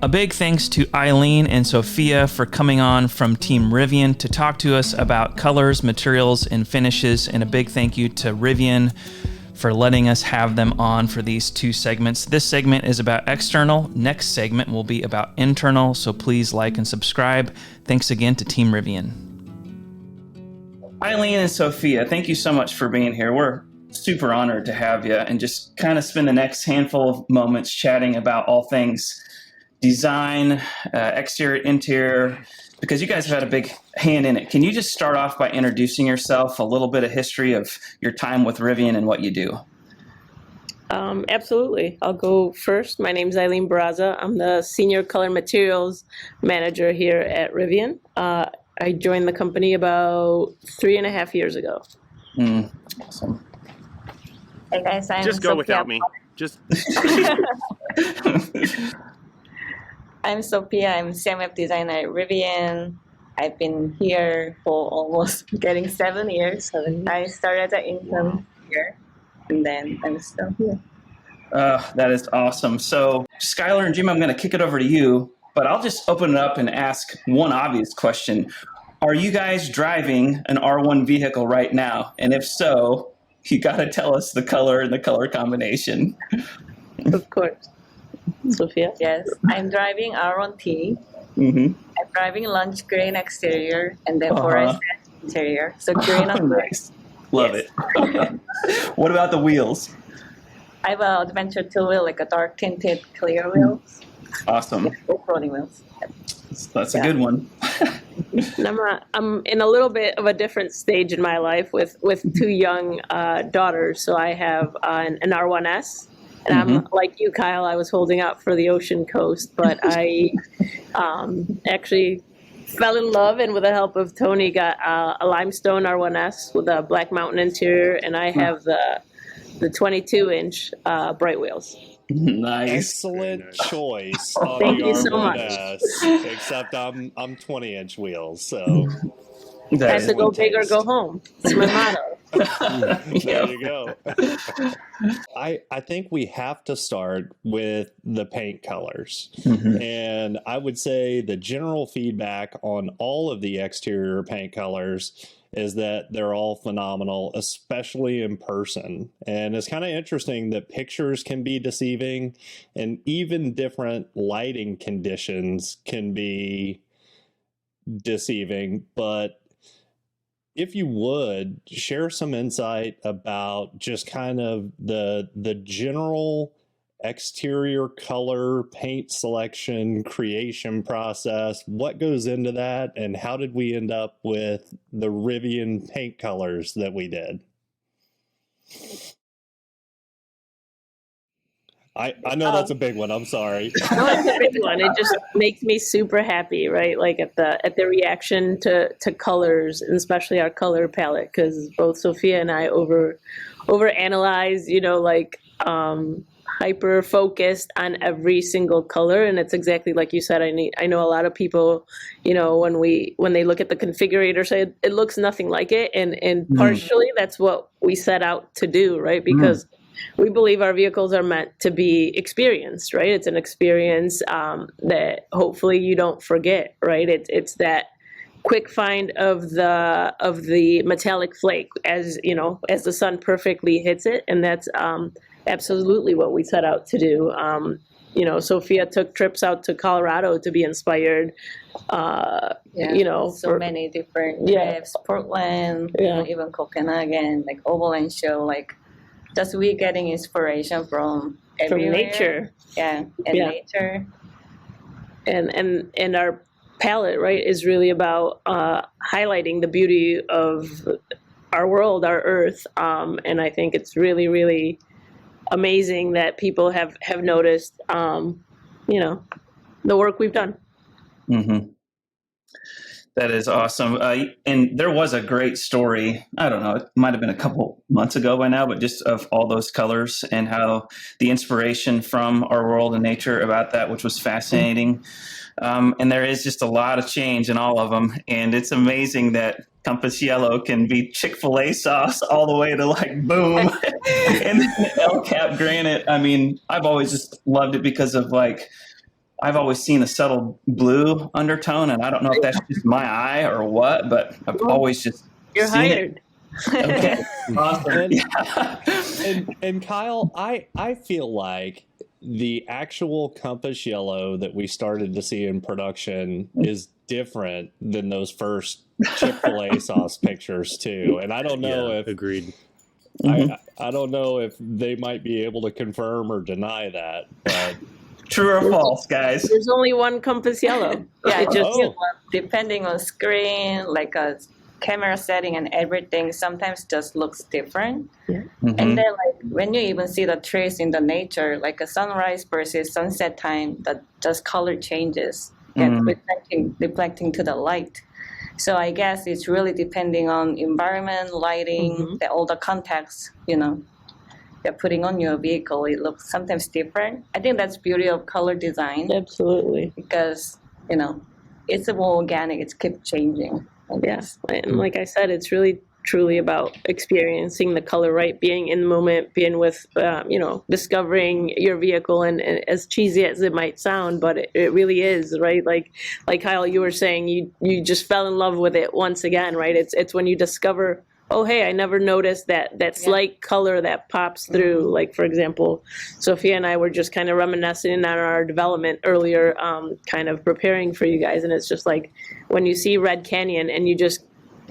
A big thanks to Aileen and Sophia for coming on from Team Rivian to talk to us about colors, materials, and finishes. And a big thank you to Rivian for letting us have them on for these two segments. This segment is about external. Next segment will be about internal. So please like and subscribe. Thanks again to Team Rivian. Aileen and Sophia, thank you so much for being here. We're super honored to have you and just kind of spend the next handful of moments chatting about all things design, exterior, interior, because you guys have had a big hand in it. Can you just start off by introducing yourself, a little bit of history of your time with Rivian and what you do? Absolutely. I'll go first. My name is Aileen Barraza. I'm the Senior Color Materials Manager here at Rivian. I joined the company about 3.5 years ago. Awesome. Hey guys, I'm Just go Sophia. without me. Just I'm Sophia. I'm CMF designer at Rivian. I've been here for almost getting 7 years. I started as an intern here, and then I'm still here. That is awesome. So, Skylar and Jim, I'm going to kick it over to you, but I'll just open it up and ask one obvious question. Are you guys driving an R1 vehicle right now? And if so, you got to tell us the color and the color combination. Of course. Sophia? Yes, I'm driving R1T. Mm-hmm. I'm driving lunch green exterior and then forest interior. So green on green. Nice. Love it. What about the wheels? I have an adventure two-wheel, like a dark tinted clear wheels. Awesome. Off-roading wheels. That's a good one. I'm in a little bit of a different stage in my life with two young daughters. So I have an R1S. And I'm like you, Kyle, I was holding out for the ocean coast, but I actually fell in love and with the help of Tony got a limestone R1S with a black mountain interior, and I have the 22-inch bright wheels. Nice. Excellent choice on Thank the you so much. R1S, except I'm 20-inch wheels, so Has to go big or go home. It's my motto. there you go. I think we have to start with the paint colors. And I would say the general feedback on all of the exterior paint colors is that they're all phenomenal, especially in person. And it's kind of interesting that pictures can be deceiving, and even different lighting conditions can be deceiving. But if you would share some insight about just kind of the general exterior color paint selection creation process, what goes into that, and how did we end up with the Rivian paint colors that we did? I know that's a big one. I'm sorry. No, it's a big one. It just makes me super happy, right? Like at the reaction to colors, and especially our color palette, because both Sophia and I overanalyze, hyper focused on every single color. And it's exactly like you said. I know a lot of people, when they look at the configurator, say it looks nothing like it, and partially that's what we set out to do, right? Because we believe our vehicles are meant to be experienced, right? It's an experience that hopefully you don't forget, right? It's that quick find of the metallic flake as the sun perfectly hits it, and that's absolutely what we set out to do. Sophia took trips out to Colorado to be inspired. So many different trips, Portland, even Copenhagen, like Overland Show, like. Just we getting inspiration from everywhere. Nature. Nature. And our palette, right, is really about highlighting the beauty of our world, our earth. And I think it's really, really amazing that people have noticed, the work we've done. Mm-hmm. That is awesome. And there was a great story. I don't know, it might have been a couple months ago by now, but just of all those colors and how the inspiration from our world and nature about that, which was fascinating. And there is just a lot of change in all of them. And it's amazing that Compass Yellow can be Chick-fil-A sauce all the way to like boom. And then El Cap Granite. I mean, I've always just loved it because of like, I've always seen a subtle blue undertone, and I don't know if that's just my eye or what, but I've always just You're seen hired. it. Okay, awesome. And Kyle, I feel like the actual compass yellow that we started to see in production is different than those first Chick-fil-A sauce pictures too. And I don't know if agreed. I don't know if they might be able to confirm or deny that, but True or false, guys? There's only one compass yellow. Yeah, It just depending on screen, like a camera setting and everything, sometimes just looks different. Yeah. And then like when you even see the trees in the nature, like a sunrise versus sunset time, that just color changes and reflecting to the light. So I guess it's really depending on environment, lighting, all the context, they're putting on your vehicle. It looks sometimes different. I think that's beauty of color design. Absolutely. Because, it's more organic. It keeps changing. Yes. And like I said, it's really truly about experiencing the color, right? Being in the moment, being with, discovering your vehicle, and as cheesy as it might sound, but it really is, right? Like Kyle, you were saying, you just fell in love with it once again, right? It's when you discover, oh, hey, I never noticed that slight color that pops through. Like, for example, Sophia and I were just kind of reminiscing on our development earlier, kind of preparing for you guys. And it's just like when you see Red Canyon and you just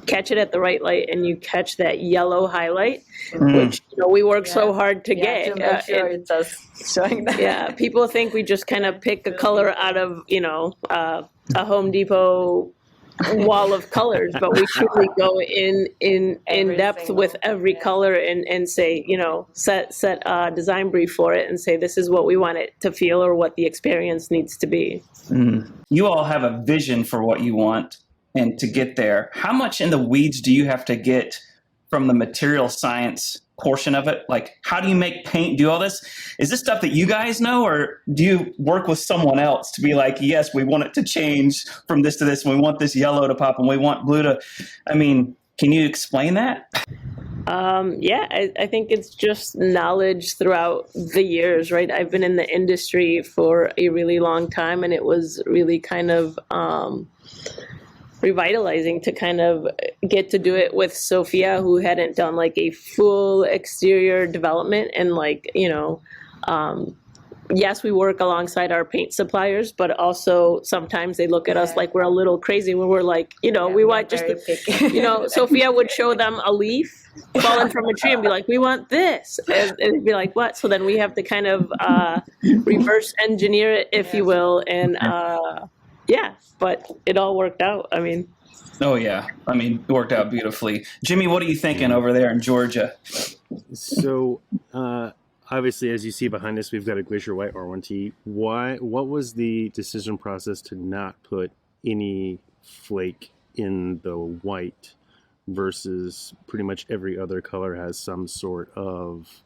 catch it at the right light and you catch that yellow highlight, which we work so hard to get. To make sure it's us showing that. Yeah, people think we just kind of pick a color out of, a Home Depot wall of colors, but we truly go in depth with every color and say, set a design brief for it and say, this is what we want it to feel or what the experience needs to be. You all have a vision for what you want, and to get there, how much in the weeds do you have to get from the material science portion of it? Like, how do you make paint, do all this? Is this stuff that you guys know, or do you work with someone else to be like, yes, we want it to change from this to this, and we want this yellow to pop, and we want blue to, can you explain that? I think it's just knowledge throughout the years, right? I've been in the industry for a really long time, and it was really kind of, revitalizing to kind of get to do it with Sophia, who hadn't done like a full exterior development. And yes, we work alongside our paint suppliers, but also sometimes they look at us like we're a little crazy when we're like, we want just, Sophia would show them a leaf falling from a tree and be like, we want this. And it'd be like, what? So then we have to kind of reverse engineer it, if you will. And but it all worked out. Oh, yeah. It worked out beautifully. Jimmy, what are you thinking over there in Georgia? So, obviously, as you see behind us, we've got a Glacier White R1T. What was the decision process to not put any flake in the white versus pretty much every other color has some sort of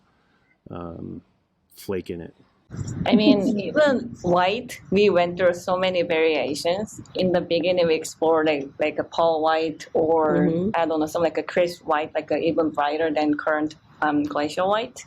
flake in it? Even white, we went through so many variations. In the beginning, we explored like a pearl white, or I don't know, some like a crisp white, like a even brighter than current Glacier White.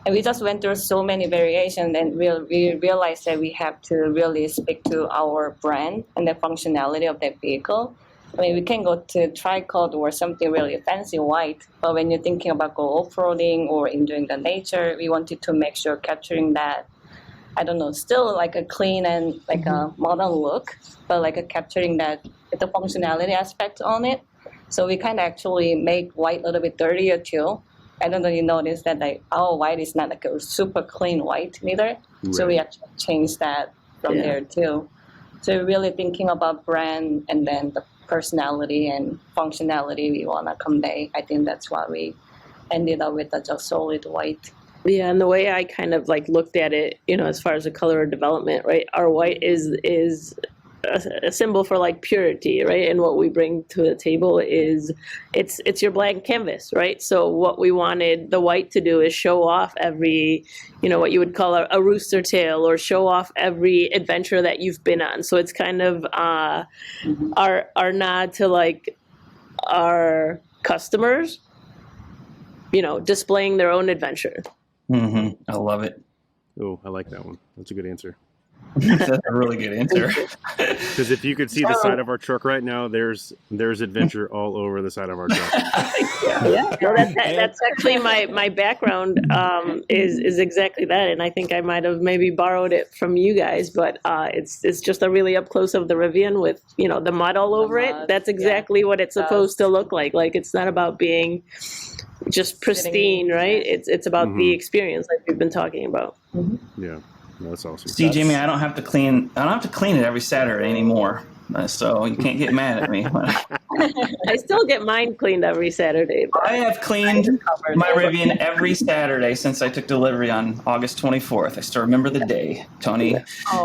And we just went through so many variations, and we realized that we have to really speak to our brand and the functionality of that vehicle. We can go to tri-coat or something really fancy white, but when you're thinking about go off-roading or enjoying the nature, we wanted to make sure capturing that, still like a clean and like a modern look, but like capturing that, the functionality aspect on it. So we kind of actually make white a little bit dirtier too. I don't know if you noticed that like our white is not like a super clean white neither. Right. So we actually changed that from there too. So we're really thinking about brand and then the personality and functionality we want to convey. I think that's why we ended up with a just solid white. Yeah, and the way I kind of like looked at it, as far as the color development, right? Our white is a symbol for like purity, right? And what we bring to the table is it's your blank canvas, right? So what we wanted the white to do is show off every, what you would call a rooster tail, or show off every adventure that you've been on. So it's kind of our nod to like our customers, displaying their own adventure. I love it. Oh, I like that one. That's a good answer. That's a really good answer. Because if you could see the side of our truck right now, there's adventure all over the side of our truck. Yeah, no, that's actually my background is exactly that, and I think I might have maybe borrowed it from you guys, but it's just a really up close of the Rivian with the mud all over it. That's exactly what it's supposed to look like. Like, it's not about being just pristine, right? It's about the experience, like we've been talking about. Yeah. That's awesome. See, Jimmy, I don't have to clean it every Saturday anymore, so you can't get mad at me. I still get mine cleaned every Saturday. I have cleaned my Rivian every Saturday since I took delivery on August 24th. I still remember the day. Tony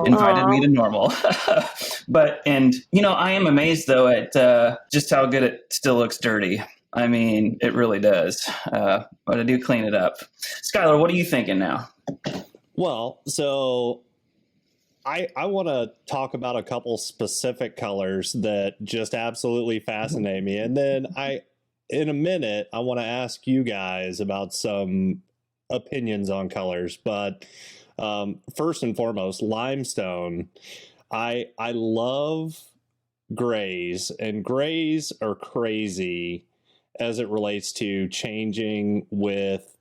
invited me to normal. I am amazed, though, at just how good it still looks dirty. I mean, it really does. But I do clean it up. Skylar, what are you thinking now? Well, so I want to talk about a couple specific colors that just absolutely fascinate me. And then in a minute, I want to ask you guys about some opinions on colors. But first and foremost, limestone. I love grays, and grays are crazy as it relates to changing with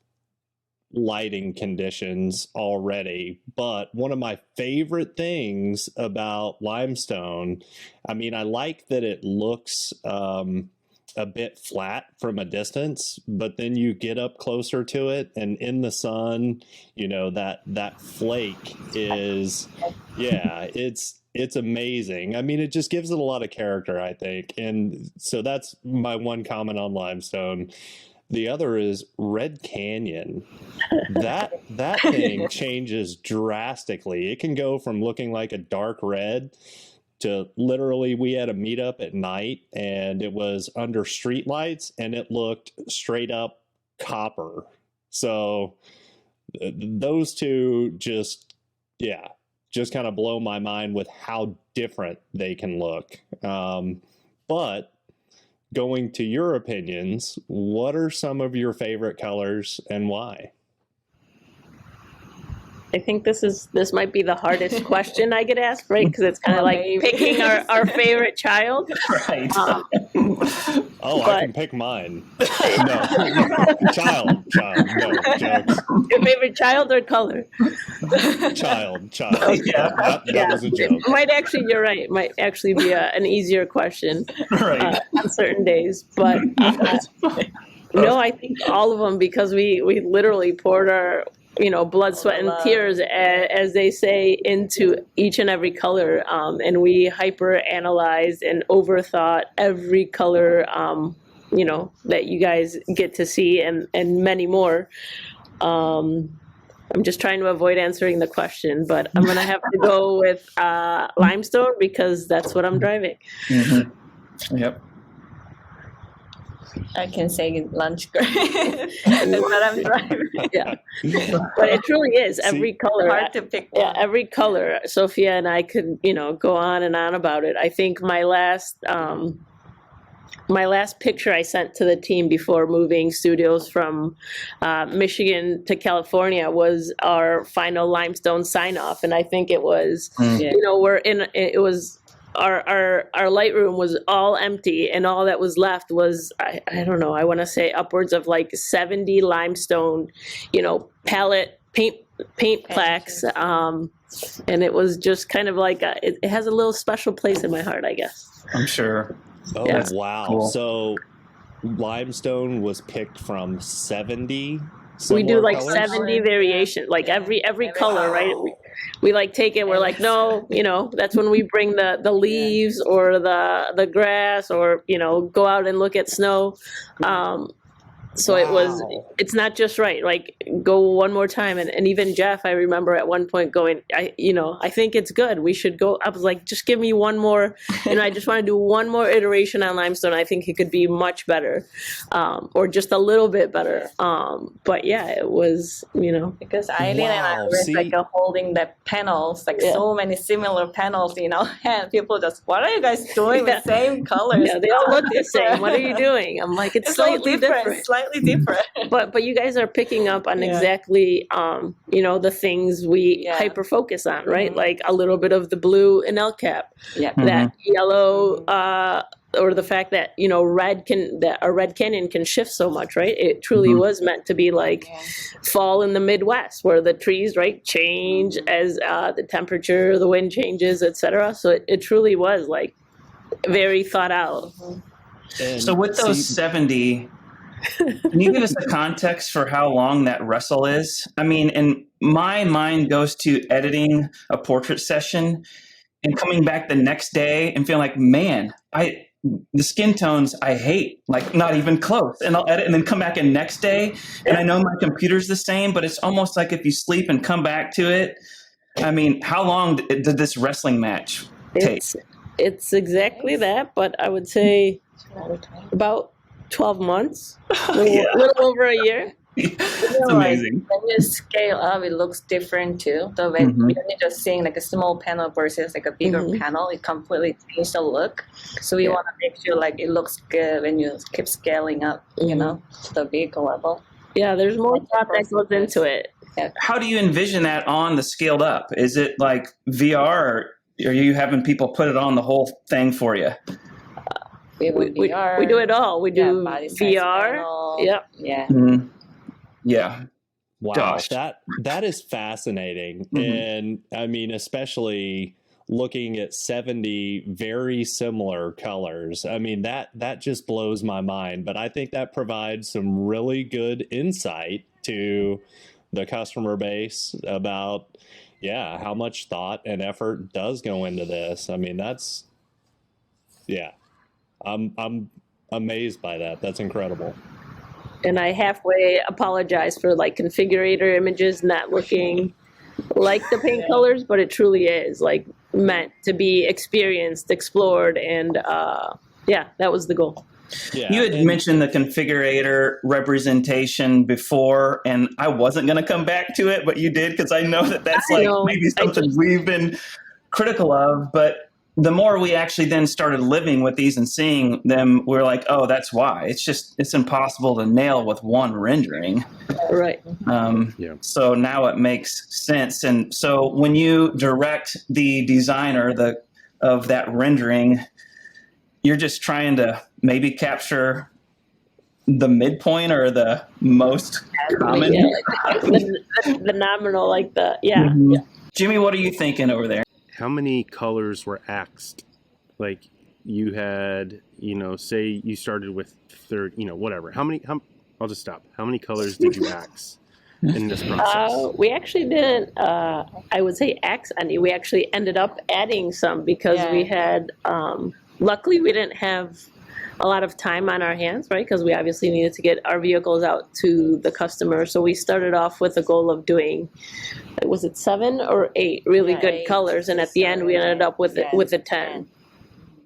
lighting conditions already. But one of my favorite things about limestone, I mean, I like that it looks a bit flat from a distance, but then you get up closer to it and in the sun, that flake is, it's amazing. I mean, it just gives it a lot of character, I think. And so that's my one comment on limestone. The other is Red Canyon. That thing changes drastically. It can go from looking like a dark red to literally, we had a meetup at night and it was under street lights and it looked straight up copper. So those two just kind of blow my mind with how different they can look. But going to your opinions, what are some of your favorite colors and why? I think this might be the hardest question I get asked, right? Because it's kind of like picking our favorite child. Right. I can pick mine. No. Child. No, jokes. Your favorite child or color? Child. Yeah. That was a joke. You're right. It might actually be an easier question on certain days. But no, I think all of them, because we literally poured our blood, sweat, and tears, as they say, into each and every color. And we hyper analyzed and overthought every color, that you guys get to see, and many more. I'm just trying to avoid answering the question, but I'm going to have to go with limestone because that's what I'm driving. Mm-hmm. Yep. I can say lunch gray. That's what I'm driving. Yeah, but it truly is every color. Hard to pick one. Yeah, every color. Sophia and I could, go on and on about it. I think my last picture I sent to the team before moving studios from Michigan to California was our final limestone sign off, and I think it was, it was. Our Lightroom was all empty, and all that was left was, I don't know, I want to say upwards of like 70 limestone, palette paint plaques. And it was just kind of like, it has a little special place in my heart, I guess. I'm sure. Oh, Yeah. wow. Cool. So limestone was picked from 70? We do like colors? 70 variation, like every color, right? We like take it, we're like, no, that's when we bring the leaves or the grass, or, go out and look at snow. So it's not just right. Like, go one more time. And even Jeff, I remember at one point going, I think it's good. We should go. I was like, just give me one more, I just want to do one more iteration on limestone. I think it could be much better, or just a little bit better. But yeah, it was, Because Aileen and I were holding the panels, so many similar panels, and people just, what are you guys doing? The same colors. Yeah, they all look the same. What are you doing? I'm like, it's slightly different. slightly different. But you guys are picking up on Yeah. exactly the things we Yeah. hyper focus on, right? Mhm. Like a little bit of the blue in El Cap, Yeah. that yellow, or the fact that a red canyon can shift so much, right? It truly Mhm. was meant to be like Yeah. fall in the Midwest, where the trees, right, change as the temperature, the wind changes, etc. So it truly was like very thought out. And So with those see, 70, can you give us a context for how long that wrestle is? I mean, and my mind goes to editing a portrait session and coming back the next day and feeling like, man, the skin tones I hate, like not even close. And I'll edit and then come back in next day. And I know my computer's the same, but it's almost like if you sleep and come back to it. I mean, how long did this wrestling match take? It's exactly that, but I would say about 12 months, little over a year. It's amazing. When you scale up, it looks different too. So when you're just seeing like a small panel versus like a bigger panel, it completely changes the look. So we want to make sure like it looks good when you keep scaling up, to the vehicle level. Yeah, there's more thought that goes into it. How do you envision that on the scaled up? Is it like VR, or are you having people put it on the whole thing for you? We do it all. We do body size VR. panel. Yep. Yeah. Mm-hmm. Yeah. wow, Gosh. that is fascinating. And I mean, especially looking at 70 very similar colors. I mean, that just blows my mind, but I think that provides some really good insight to the customer base about how much thought and effort does go into this. I mean, I'm amazed by that. That's incredible. And I halfway apologize for like configurator images not looking like the paint colors, but it truly is like meant to be experienced, explored, and that was the goal. Yeah, you had mentioned the configurator representation before, and I wasn't going to come back to it, but you did, because I know that's maybe something we've been critical of. But the more we actually then started living with these and seeing them, we're like, oh, that's why. It's impossible to nail with one rendering. Right. So now it makes sense. And so when you direct the designer of that rendering, you're just trying to maybe capture the midpoint or the most common. The nominal, like Jimmy, what are you thinking over there? How many colors were axed? Like you had, say you started with 30, whatever. I'll just stop. How many colors did you axe in this process? We actually didn't, I would say axe any. We actually ended up adding some because we had, luckily we didn't have a lot of time on our hands, right? Because we obviously needed to get our vehicles out to the customer. So we started off with a goal of doing, was it 7 or 8 really good colors? And at the end, we ended up with a 10.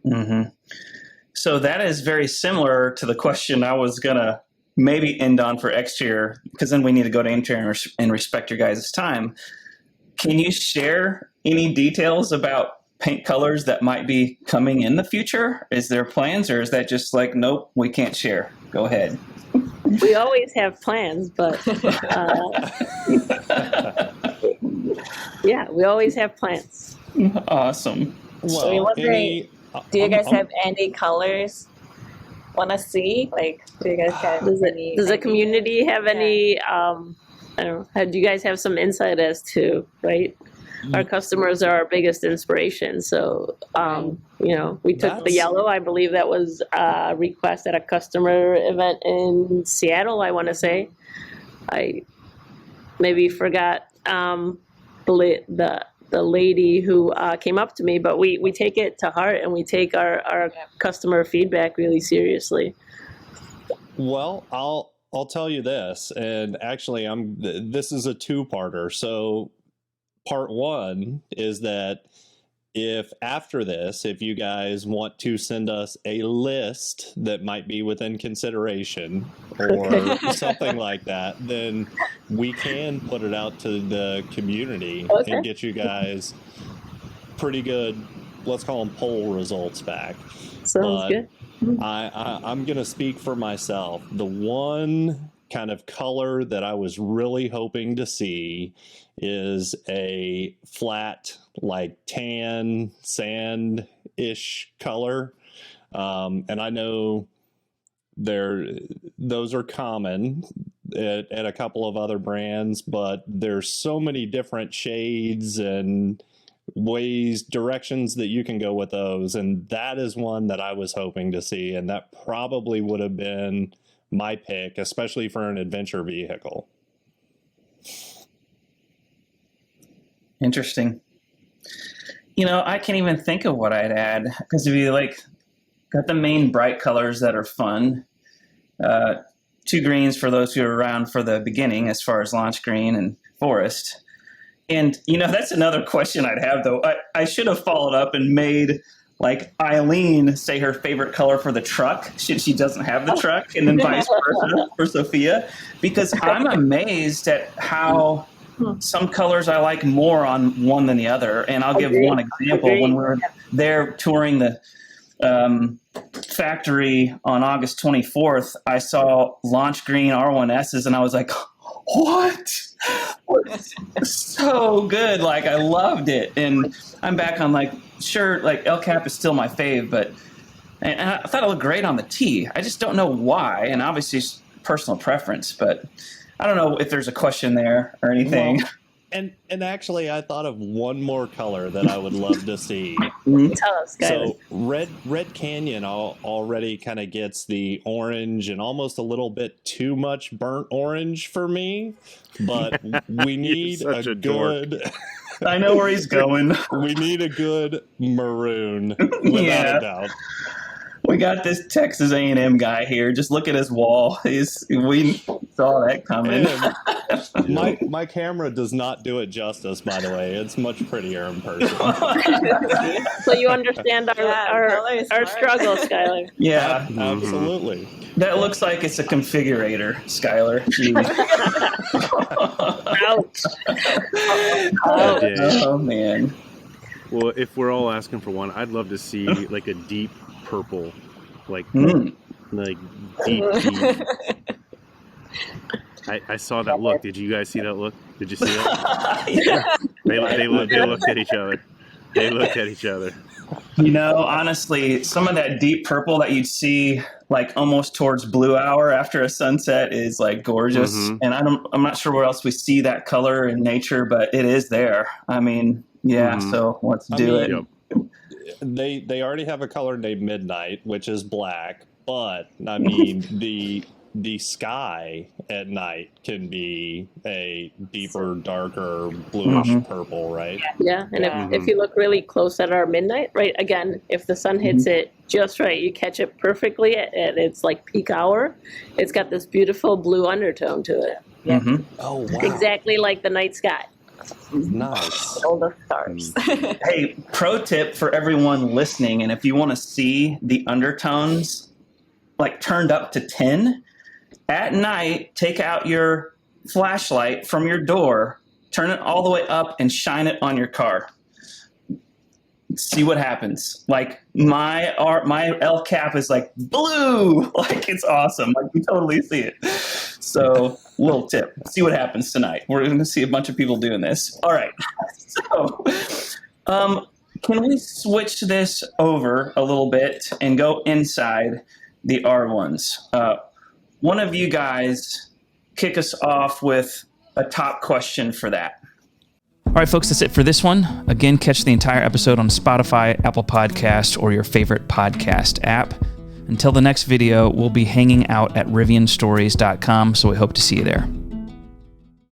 Mm-hmm. So that is very similar to the question I was going to maybe end on for exterior, because then we need to go to interior and respect your guys' time. Can you share any details about paint colors that might be coming in the future? Is there plans, or is that just like, nope, we can't share? Go ahead. We always have plans, but we always have plans. Awesome. Well, do you guys have any colors want to see? Like, do you guys have any? Does the community have any? I don't know. Do you guys have some insight as to, right? Our customers are our biggest inspiration. So, we took the yellow. I believe that was a request at a customer event in Seattle, I want to say. I maybe forgot the lady who came up to me, but we take it to heart, and we take our customer feedback really seriously. Well, I'll tell you this, and actually this is a two-parter. So part one is that if after this, if you guys want to send us a list that might be within consideration or something like that, then we can put it out to the community and get you guys pretty good let's call them poll results back. Sounds good. I'm going to speak for myself. The one kind of color that I was really hoping to see is a flat, like tan, sand-ish color. And I know those are common at a couple of other brands, but there's so many different shades and directions that you can go with those, and that is one that I was hoping to see, and that probably would have been my pick, especially for an adventure vehicle. Interesting. I can't even think of what I'd add, because if you got the main bright colors that are fun, 2 greens for those who are around for the beginning, as far as launch green and forest. And, that's another question I'd have, though. I should have followed up and made, Aileen say her favorite color for the truck. She doesn't have the truck, and then vice versa for Sophia. Because I'm amazed at how some colors I like more on one than the other. And I'll give one example. When we were there touring the factory on August 24th, I saw launch green R1Ss, and I was like, what? So good. I loved it. And I'm back on sure, El Cap is still my fave, but and I thought it looked great on the T. I just don't know why. And obviously it's personal preference, but I don't know if there's a question there or anything. Well, and actually I thought of one more color that I would love to see. Tell us, guys. So Red Canyon already kind of gets the orange and almost a little bit too much burnt orange for me, but we need a good... I know where he's going. We need a good maroon, without a doubt. We got this Texas A&M guy here. Just look at his wall. We saw that coming. My camera does not do it justice, by the way. It's much prettier in person. So you understand our struggle, Skylar. Yeah. Absolutely. That looks like it's a configurator, Skylar. Ouch. Oh, man. Well, if we're all asking for one, I'd love to see a deep purple, deep. I saw that look. Did you guys see that look? Did you see that? Yeah. They looked at each other. They looked at each other. Honestly, some of that deep purple that you'd see almost towards blue hour after a sunset is gorgeous. Mm-hmm. And I'm not sure where else we see that color in nature, but it is there. I mean, yeah. Mm-hmm. So let's do it. Yep. They already have a color named Midnight, which is black, but I mean the sky at night can be a deeper, darker, bluish purple, right? Yeah, and if you look really close at our midnight, right, again, if the sun hits it just right, you catch it perfectly at its peak hour, it's got this beautiful blue undertone to it. Yeah. Mm-hmm. Oh, wow. Exactly like the night sky. Nice. All the stars. Hey, pro tip for everyone listening, and if you want to see the undertones turned up to 10, at night, take out your flashlight from your door, turn it all the way up, and shine it on your car. See what happens. My L cap is blue. It's awesome. You totally see it. So, little tip. See what happens tonight. We're going to see a bunch of people doing this. All right. So, can we switch this over a little bit and go inside the R1s? One of you guys kick us off with a top question for that. All right, folks, that's it for this one. Again, catch the entire episode on Spotify, Apple Podcasts, or your favorite podcast app. Until the next video, we'll be hanging out at rivianstories.com, so we hope to see you there.